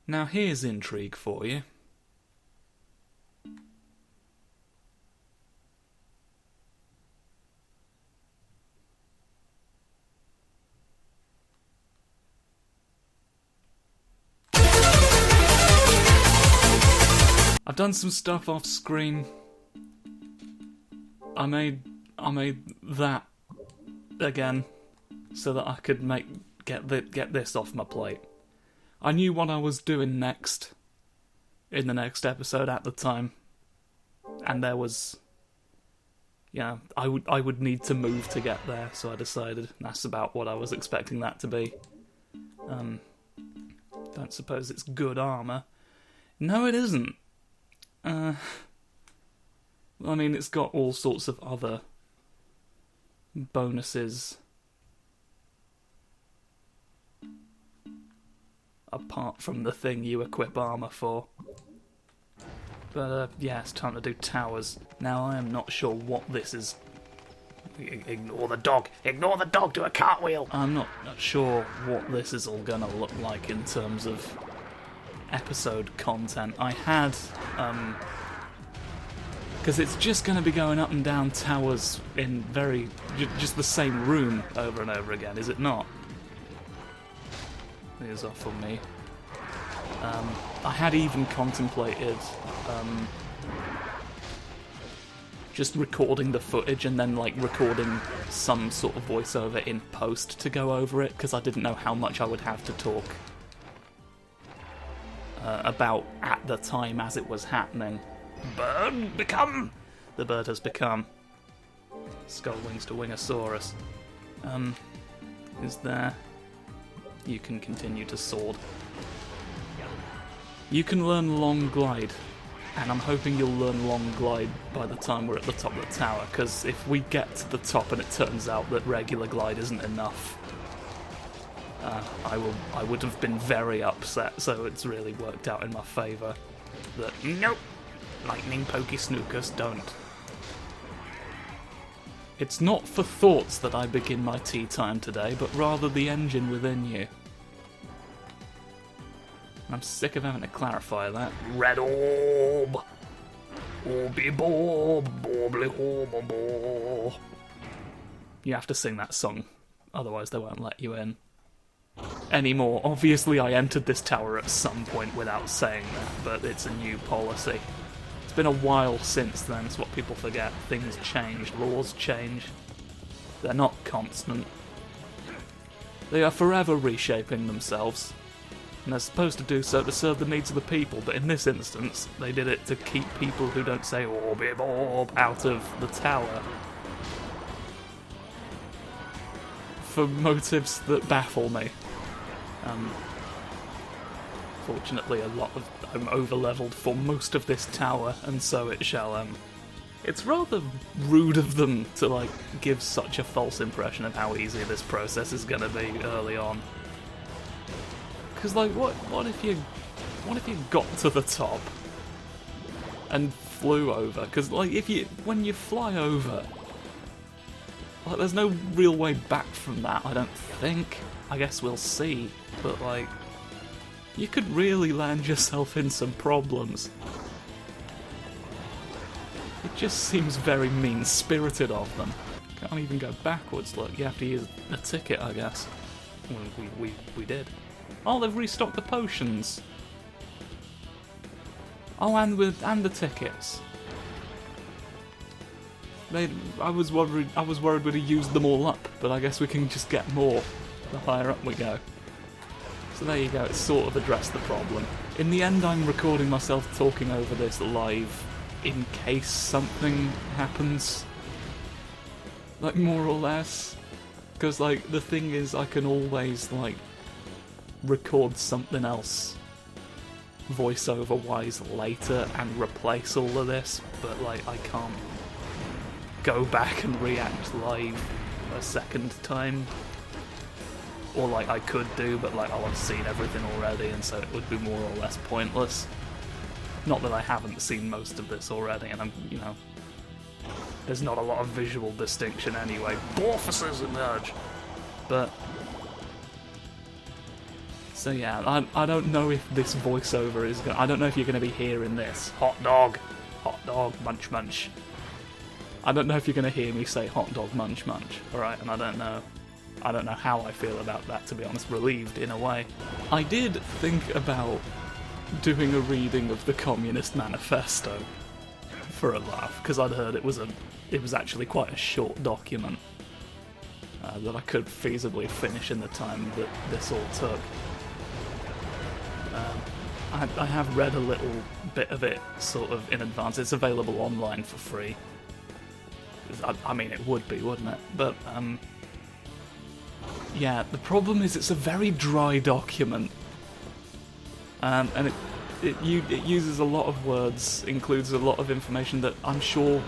Now here's intrigue for you. I've done some stuff off screen. I made that again so that I could get this off my plate. I knew what I was doing next in the next episode at the time, and there was, I would need to move to get there, so I decided that's about what I was expecting that to be. Don't suppose it's good armour. No, it isn't. I mean, it's got all sorts of other bonuses apart from the thing you equip armour for. But, yeah, it's time to do towers. Now, I am not sure what this is. Ignore the dog! Ignore the dog, do a cartwheel! I'm not sure what this is all gonna look like in terms of episode content. I had, because it's just going to be going up and down towers in just the same room over and over again, is it not? Here's off on me. I had even contemplated just recording the footage and then recording some sort of voiceover in post to go over it, because I didn't know how much I would have to talk about at the time as it was happening. Bird become! The bird has become. Skull wings to Wingosaurus. Is there... You can continue to sword. You can learn long glide, and I'm hoping you'll learn long glide by the time we're at the top of the tower, because if we get to the top and it turns out that regular glide isn't enough, I would have been very upset, so it's really worked out in my favour that nope! Lightning pokey snookers don't. It's not for thoughts that I begin my tea time today, but rather the engine within you. I'm sick of having to clarify that. Red orb! Orby bob, borbly horb. You have to sing that song, otherwise they won't let you in. Anymore. Obviously I entered this tower at some point without saying that, but it's a new policy. It's been a while since then, it's what people forget. Things change, laws change. They're not constant. They are forever reshaping themselves. And they're supposed to do so to serve the needs of the people, but in this instance, they did it to keep people who don't say orby bob out of the tower. For motives that baffle me. Fortunately, I'm over-leveled for most of this tower, and so it shall, It's rather rude of them to, give such a false impression of how easy this process is gonna be early on. Because, what if you got to the top and flew over? Because, when you fly over, there's no real way back from that, I don't think. I guess we'll see, but, you could really land yourself in some problems. It just seems very mean-spirited of them. Can't even go backwards, look, you have to use a ticket, I guess. We did. Oh, they've restocked the potions. Oh, and the tickets. I was worried we'd have used them all up, but I guess we can just get more the higher up we go. So there you go, it's sort of addressed the problem. In the end, I'm recording myself talking over this live in case something happens. More or less. Because, the thing is, I can always, record something else voiceover-wise later and replace all of this, but, I can't go back and react live a second time. Or, I could do, but, I'll have seen everything already, and so it would be more or less pointless. Not that I haven't seen most of this already, and I'm, there's not a lot of visual distinction anyway. Borfuses emerge! But So yeah, I don't know if this voiceover is I don't know if you're going to be hearing this. Hot dog, munch munch. I don't know if you're going to hear me say hot dog, munch munch, alright, and I don't know how I feel about that, to be honest. Relieved, in a way. I did think about doing a reading of the Communist Manifesto for a laugh, because I'd heard it was actually quite a short document that I could feasibly finish in the time that this all took. I have read a little bit of it sort of in advance. It's available online for free. I mean, it would be, wouldn't it? But yeah, the problem is it's a very dry document, and it uses a lot of words, includes a lot of information that I'm sure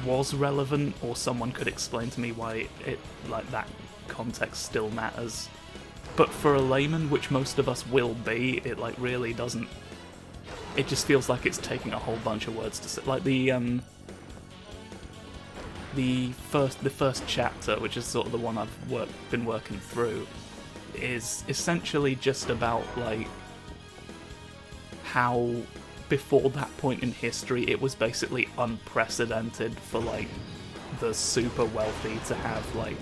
was relevant, or someone could explain to me why it like that context still matters. But for a layman, which most of us will be, it like really doesn't. It just feels like it's taking a whole bunch of words to say. Like the first chapter, which is sort of the one I've been working through, is essentially just about like how before that point in history it was basically unprecedented for like the super wealthy to have like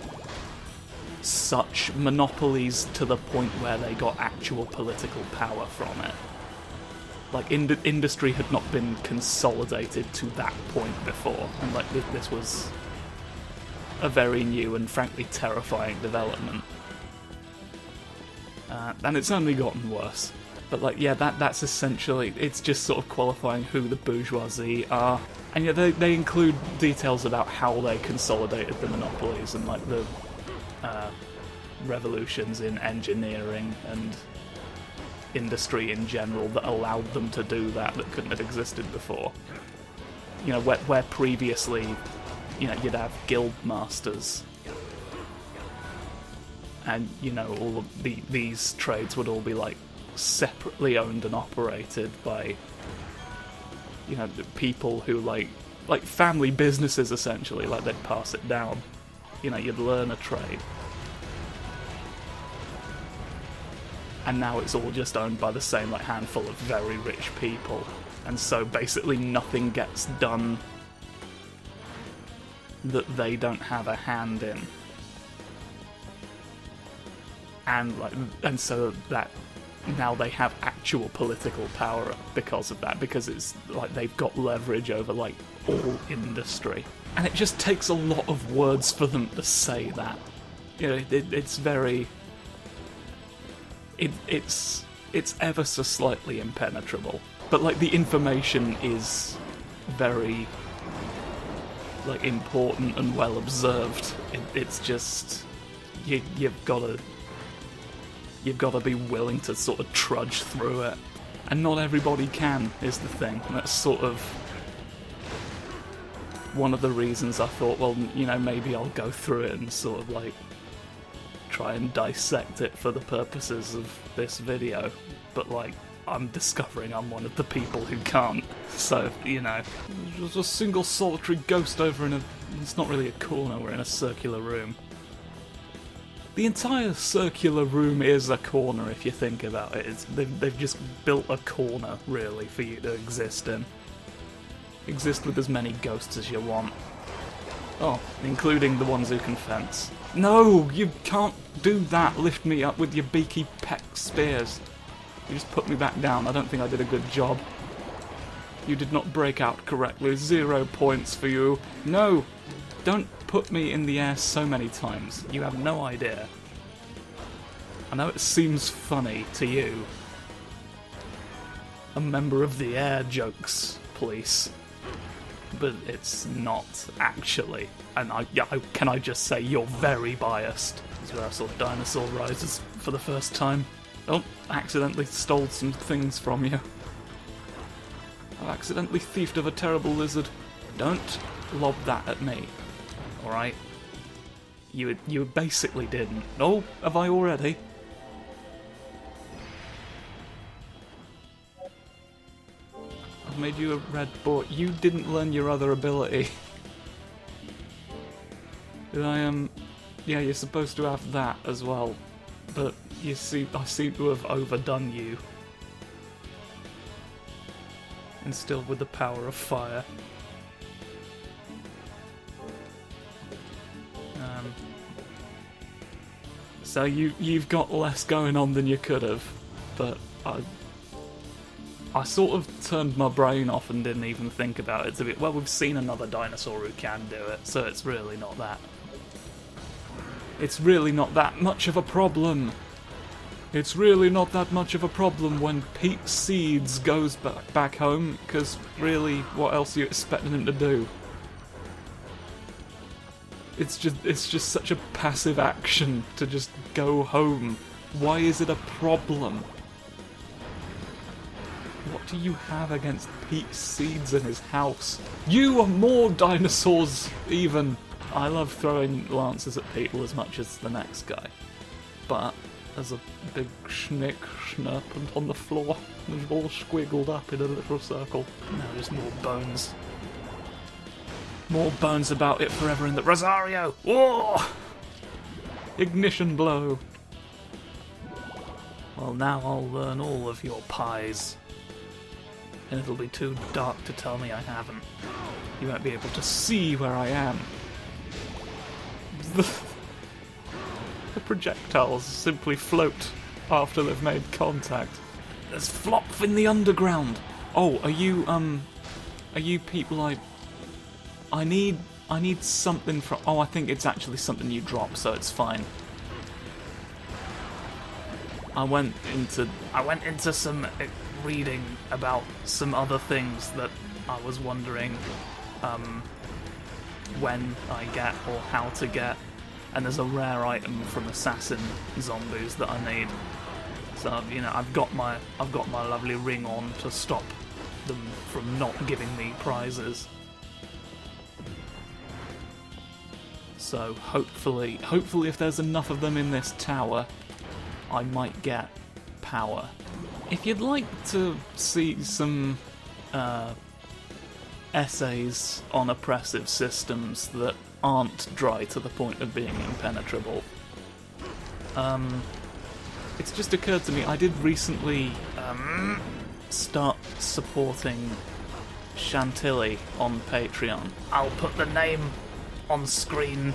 such monopolies to the point where they got actual political power from it. Like industry had not been consolidated to that point before, and like this was a very new and frankly terrifying development. And it's only gotten worse. But like, yeah, that's essentially, it's just sort of qualifying who the bourgeoisie are. And yeah, they include details about how they consolidated the monopolies and like the revolutions in engineering and industry in general that allowed them to do that couldn't have existed before. You know, where previously, you know, you'd have guild masters, and you know, all of these trades would all be like separately owned and operated by, you know, people who like family businesses essentially. Like they'd pass it down. You know, you'd learn a trade. And now it's all just owned by the same like handful of very rich people, and so basically nothing gets done that they don't have a hand in. And so that now they have actual political power because of that, because it's like they've got leverage over like all industry. And it just takes a lot of words for them to say that. You know, it's very... It's ever so slightly impenetrable. But like the information is very like important and well observed. It's just you've got to be willing to sort of trudge through it, and not everybody can, is the thing. And that's sort of one of the reasons I thought, well, you know, maybe I'll go through it and sort of like try and dissect it for the purposes of this video, but like I'm discovering I'm one of the people who can't. So, you know, there's a single solitary ghost over in it's not really a corner, we're in a circular room. The entire circular room is a corner if you think about it. They've just built a corner, really, for you to exist in. Exist with as many ghosts as you want. Oh, including the ones who can fence. No, you can't do that, lift me up with your beaky peck spears. You just put me back down. I don't think I did a good job. You did not break out correctly. 0 points for you. No! Don't put me in the air so many times. You have no idea. I know it seems funny to you. A member of the air jokes, police. But it's not, actually. And can I just say, you're very biased. This is where I saw Dinosaur Rises for the first time. Oh, I accidentally stole some things from you. I've accidentally thieved of a terrible lizard. Don't lob that at me. Alright? You basically didn't. Oh, have I already? I've made you a red boy. You didn't learn your other ability. Did I, yeah, you're supposed to have that as well. But I seem to have overdone you. Instilled with the power of fire. So you've got less going on than you could have, but I sort of turned my brain off and didn't even think about it. Well, we've seen another dinosaur who can do it, so it's really not that. It's really not that much of a problem. It's really not that much of a problem when Pete Seeds goes back home, because really, what else are you expecting him to do? It's just such a passive action to just go home. Why is it a problem? What do you have against Pete Seeds in his house? You are more dinosaurs, even. I love throwing lances at people as much as the next guy. But there's a big schnick schnurpant on the floor. They've all squiggled up in a little circle. Now just more bones. More bones about it forever in the... Rosario! Whoa! Ignition blow. Well, now I'll learn all of your pies. And it'll be too dark to tell me I haven't. You won't be able to see where I am. The projectiles simply float after they've made contact. There's flop in the underground. Oh, are you people I need something from... Oh, I think it's actually something you drop, so it's fine. I went into some reading about some other things that I was wondering when I get or how to get, and there's a rare item from assassin zombies that I need. So you know, I've got my lovely ring on to stop them from not giving me prizes. So hopefully if there's enough of them in this tower, I might get power. If you'd like to see some essays on oppressive systems that aren't dry to the point of being impenetrable, it's just occurred to me, I did recently start supporting Chantilly on Patreon. I'll put the name on screen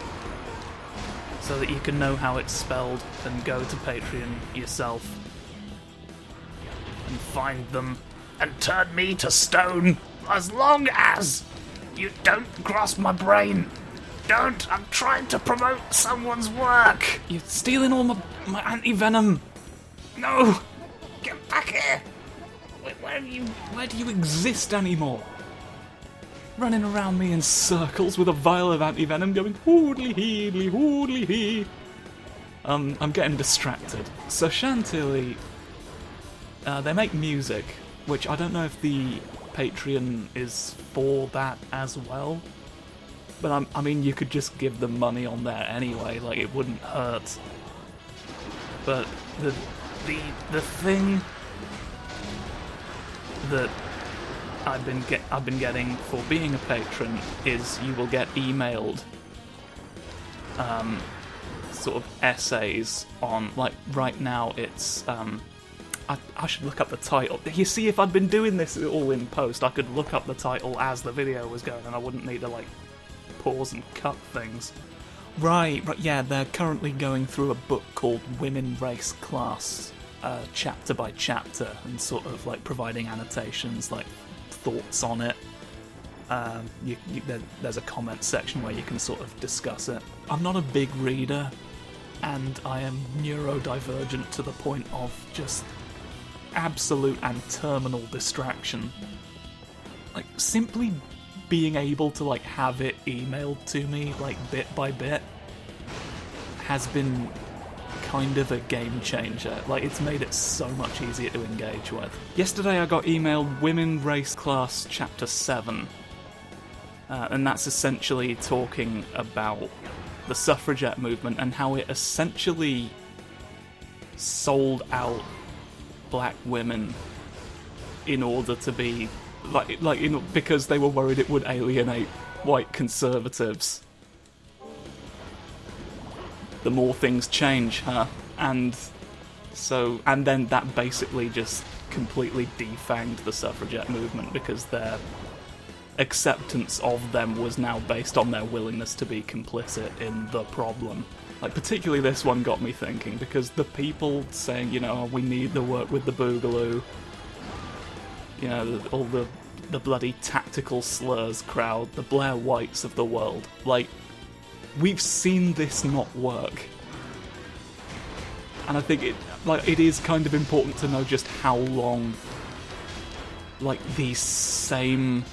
so that you can know how it's spelled and go to Patreon yourself and find them and turn me to stone as long as you don't cross my brain. Don't! I'm trying to promote someone's work! You're stealing all my anti-venom! No! Get back here! Where do you exist anymore? Running around me in circles with a vial of anti-venom going hoodly heedly, hoodly hee. I'm getting distracted. So Chantilly, they make music, which I don't know if the Patreon is for that as well. But I mean, you could just give them money on there anyway, like it wouldn't hurt. But the thing that I've been getting for being a patron is you will get emailed sort of essays on, like right now it's I should look up the title. You see, if I'd been doing this all in post, I could look up the title as the video was going and I wouldn't need to like pause and cut things. Right, yeah, they're currently going through a book called Women, Race, Class, chapter by chapter, and sort of like providing annotations, like thoughts on it. There's a comment section where you can sort of discuss it. I'm not a big reader, and I am neurodivergent to the point of just absolute and terminal distraction. Like, simply being able to like have it emailed to me like bit by bit has been kind of a game changer. Like, it's made it so much easier to engage with. Yesterday I got emailed Women, Race, Class Chapter 7, and that's essentially talking about the suffragette movement and how it essentially sold out black women in order to be because they were worried it would alienate white conservatives. The more things change, huh? And So, and then that basically just completely defanged the suffragette movement because their acceptance of them was now based on their willingness to be complicit in the problem. Like, particularly this one got me thinking, because the people saying, you know, oh, we need the work with the Boogaloo, you know, all the bloody tactical slurs crowd, the Blair Whites of the world, like, we've seen this not work. And I think it is kind of important to know just how long, like, these same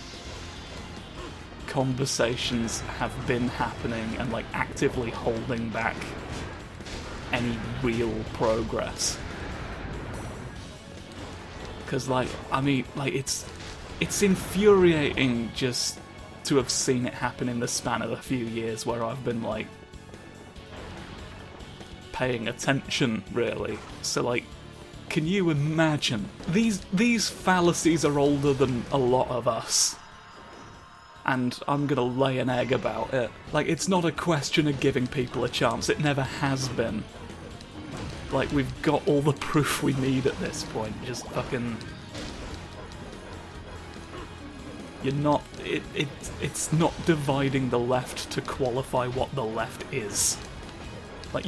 conversations have been happening and, like, actively holding back any real progress. Because, like, I mean, like, it's infuriating just to have seen it happen in the span of a few years where I've been, like, paying attention, really. So, like, can you imagine? These fallacies are older than a lot of us. And I'm gonna lay an egg about it. Like, it's not a question of giving people a chance. It never has been. Like, we've got all the proof we need at this point. Just fucking... You're not... It's not dividing the left to qualify what the left is. Like,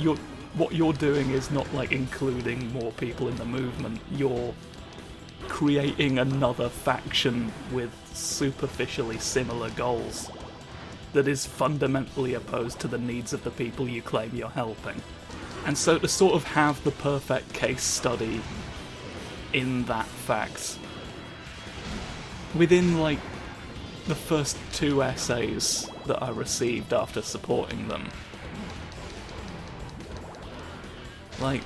what you're doing is not, like, including more people in the movement. You're creating another faction with superficially similar goals that is fundamentally opposed to the needs of the people you claim you're helping. And so to sort of have the perfect case study in that fact, within, like, the first 2 essays that I received after supporting them, like,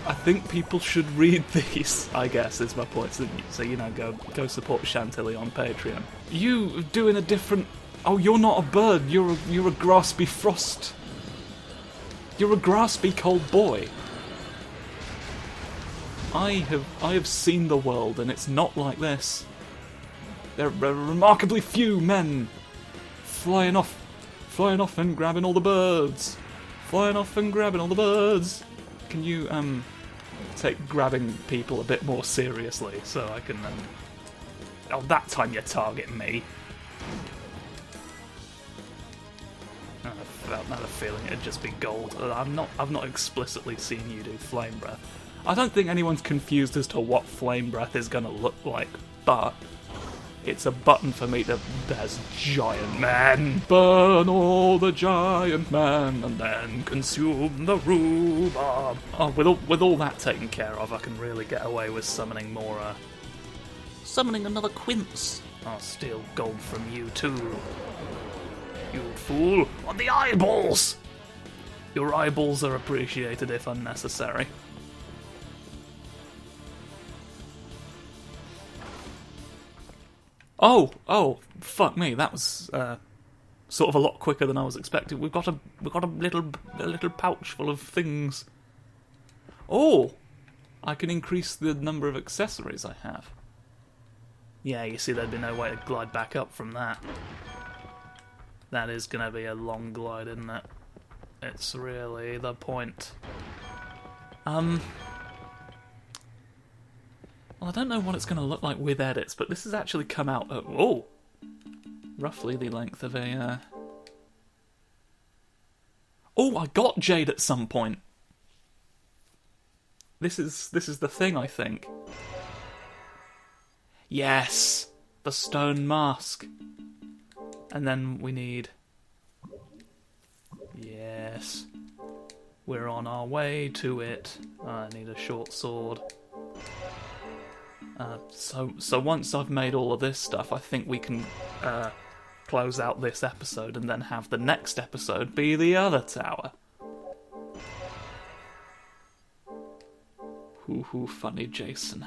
I think people should read these, I guess, is my point. So, you know, go support Chantilly on Patreon. You doing a different... Oh, you're not a bird, you're a graspy frost. You're a graspy cold boy. I have seen the world, and it's not like this. There are remarkably few men flying off and grabbing all the birds. Flying off and grabbing all the birds. Can you, take grabbing people a bit more seriously, so I can, Oh, that time you target me. I've had a feeling it'd just be gold. I've not explicitly seen you do flame breath. I don't think anyone's confused as to what flame breath is gonna look like, but it's a button for me that has giant men. Burn all the giant men and then consume the rhubarb. Oh, with all that taken care of, I can really get away with summoning more, Summoning another quince. I'll steal gold from you too. You fool! On the eyeballs! Your eyeballs are appreciated if unnecessary. Oh, fuck me, that was sort of a lot quicker than I was expecting. We've got a little pouch full of things. Oh, I can increase the number of accessories I have. Yeah, you see, there'd be no way to glide back up from that. That is gonna be a long glide, isn't it? It's really the point. Well, I don't know what it's going to look like with edits, but this has actually come out at, roughly the length of a, Oh, I got Jade at some point! This is the thing, I think. Yes! The stone mask! And then we need... Yes. We're on our way to it. I need a short sword. So once I've made all of this stuff, I think we can close out this episode and then have the next episode be the other tower. Hoo, funny Jason.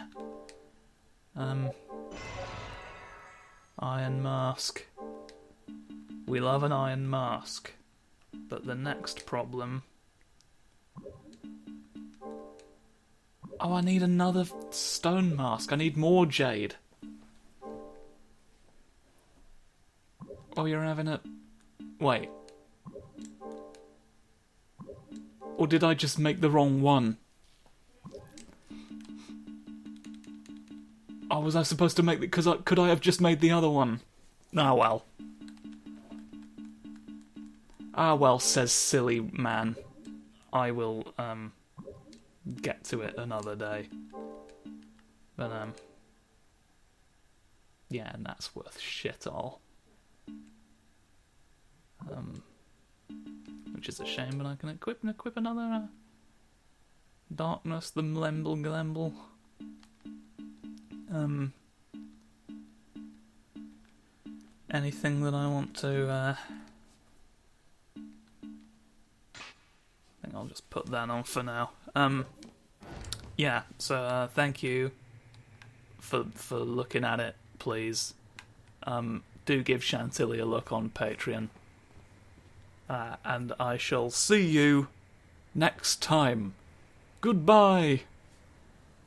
Iron mask. We love an iron mask. But the next problem... Oh, I need another stone mask. I need more jade. Oh, you're having a... Wait. Or did I just make the wrong one? Oh, was I supposed to make the... could I have just made the other one? Ah, well. Ah, well, says silly man. I will, get to it another day. But, yeah, and that's worth shit all. Which is a shame, but I can equip another, Darkness, the Mlemble Glemble. Anything that I want to, I think I'll just put that on for now. Yeah, so, thank you for looking at it, please. Do give Chantilly a look on Patreon. And I shall see you next time. Goodbye!